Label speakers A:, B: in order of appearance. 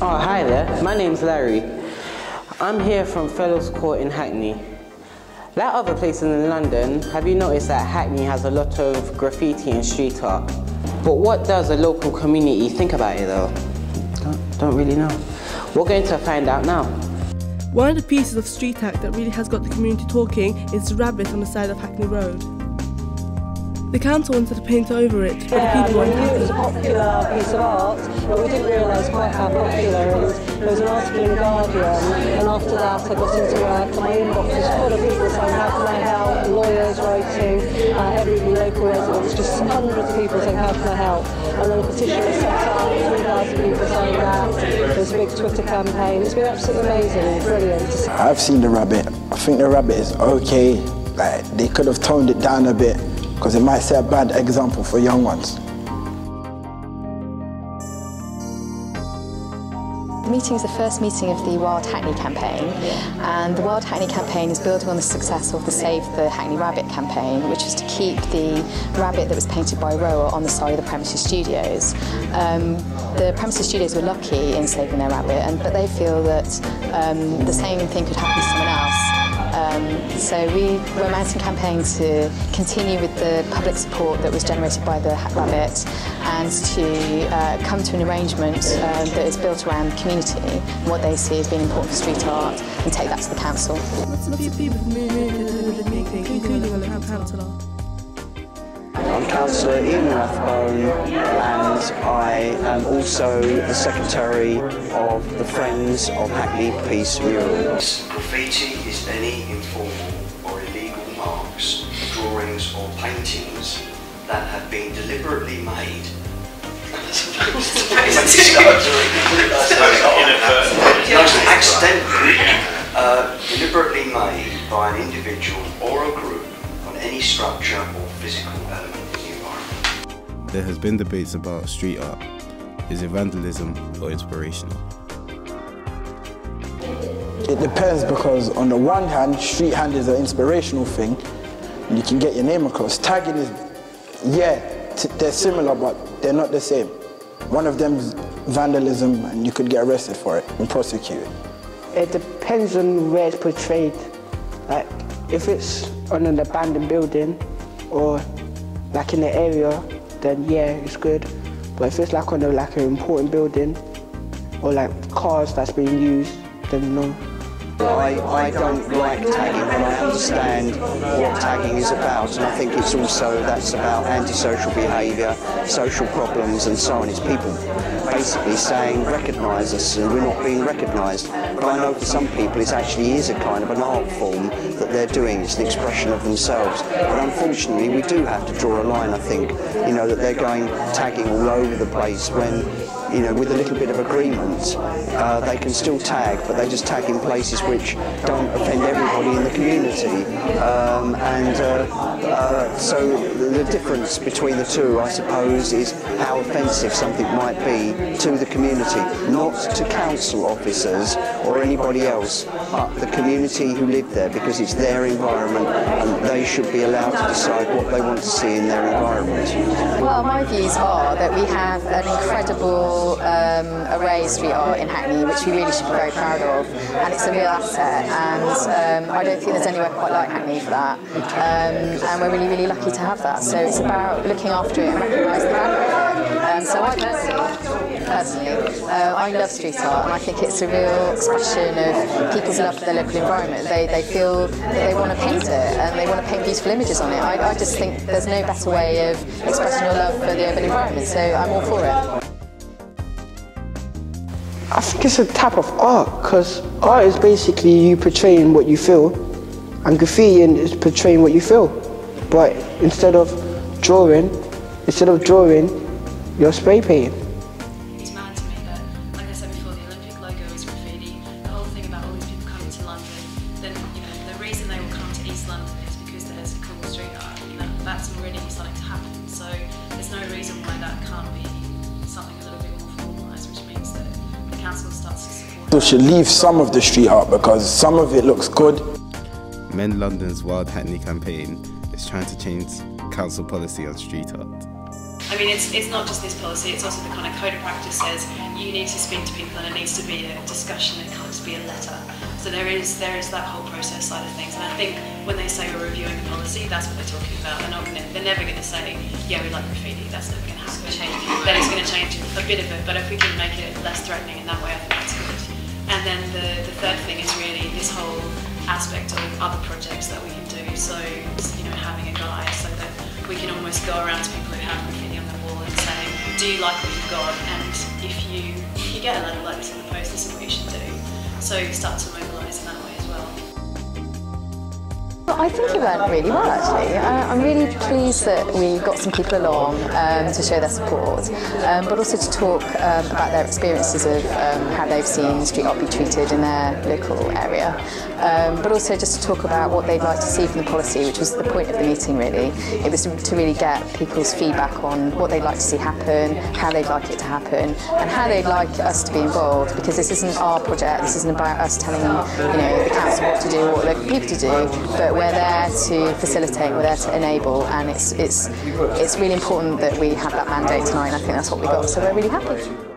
A: Oh, hi there. My name's Larry. I'm here from Fellows Court in Hackney. Like other places in London, have you noticed that Hackney has a lot of graffiti and street art? But what does a local community think about it though? Don't really know. We're going to find out now.
B: One of the pieces of street art that really has got the community talking is the rabbit on the side of Hackney Road. The council wanted to paint over it, but the people weren't happy.
C: It was a popular piece of art, but we didn't realise quite how popular it is. There was an article in The Guardian, and after that I got into work, and my inbox was full of people saying, how can I help? Lawyers writing, every local residents, just hundreds of people saying, how can I help? And then a petition was set up, 3,000 people saying that. There was a big Twitter campaign. It's been absolutely amazing and brilliant.
D: I've seen the rabbit. I think the rabbit is okay. Like, they could have toned it down a bit, because it might set a bad example for young ones.
E: The meeting is the first meeting of the Wild Hackney campaign, and the Wild Hackney campaign is building on the success of the Save the Hackney Rabbit campaign, which was to keep the rabbit that was painted by Roa on the side of the Premises Studios. The Premises Studios were lucky in saving their rabbit, but they feel that the same thing could happen to someone else. So we were mounting a campaign to continue with the public support that was generated by the rabbit and to come to an arrangement that is built around the community and what they see as being important for street art and take that to the council.
B: Lots of people moved the meeting, including a local councillor.
F: I'm Councillor Ian Rathbone, and I am also the Secretary of the Friends of Hackney Peace Murals. Graffiti is any informal or illegal marks, drawings or paintings that have been deliberately made accidentally, deliberately made by an individual or a group on any structure or physical element in the environment.
G: There has been debates about street art. Is it vandalism or inspirational?
D: It depends, because on the one hand, street hand is an inspirational thing. You can get your name across. Tagging is, yeah, they're similar, but they're not the same. One of them is vandalism, and you could get arrested for it and prosecuted.
H: It depends on where it's portrayed. Like, if it's on an abandoned building or like in the area, then yeah, it's good. But if it's like on an important building or like cars that's being used, then no.
F: I don't like tagging, but I understand what tagging is about, and I think it's also that's about antisocial behaviour, social problems and so on. It's people basically saying, recognise us, and we're not being recognised. But I know for some people it actually is a kind of an art form that they're doing. It's an expression of themselves. But unfortunately we do have to draw a line, I think, you know, that they're going tagging all over the place when, you know, with a little bit of agreement, they can still tag, but they just tag in places which don't offend everybody in the community. So the difference between the two, I suppose, is how offensive something might be to the community, not to council officers or anybody else, but the community who live there, because it's their environment and they should be allowed to decide what they want to see in their environment.
E: Well, my views are that we have an incredible array of street art in Hackney, which we really should be very proud of, and it's a real asset, and I don't think there's anywhere quite like Hackney for that, and we're really, really lucky to have that. So it's about looking after it and recognising the value of it. So I personally, I love street art, and I think it's a real expression of people's love for their local environment. They feel that they want to paint it, and they want to paint beautiful images on it. I just think there's no better way of expressing your love for the urban environment, so I'm all for it.
H: I think it's a type of art, because art is basically you portraying what you feel, and graffiti is portraying what you feel. But instead of drawing, you're spray painting.
I: It's mad to me that, like I said before, the Olympic logo is graffiti. The whole thing about all these people coming to London, then, you know, the reason they will come to East London is because there's cool street art. You know, that's already starting to happen. So there's no reason why that can't be something a little bit more formalised, which means that the council starts to support.
D: We should leave some of the street art because some of it looks good.
G: Mend London's Wild Hackney campaign is trying to change council policy on street art.
I: I mean, it's not just this policy, it's also the kind of code of practice says you need to speak to people and it needs to be a discussion, it can't just be a letter. So there is that whole process side of things, and I think when they say we're reviewing the policy, that's what they're talking about. They're never going to say, yeah, we like graffiti, that's never going to happen. Then it's going to change a bit of it, but if we can make it less threatening in that way, I think that's good. And then the third thing is really this whole aspect of other projects that we can do, so having a guide so that we can almost go around to people who have graffiti on their wall and saying, do you like what you've got, and if you get a letter like this in the post, this is what you should do. So start to mobilise in that way as well.
E: I think it went really well, actually. I'm really pleased that we got some people along to show their support, but also to talk about their experiences of how they've seen street art be treated in their local area, but also just to talk about what they'd like to see from the policy, which was the point of the meeting, really. It was to really get people's feedback on what they'd like to see happen, how they'd like it to happen, and how they'd like us to be involved, because this isn't our project, this isn't about us telling the council what to do or what local people to do, but we're there to facilitate, we're there to enable, and it's really important that we have that mandate tonight, and I think that's what we got, so we're really happy.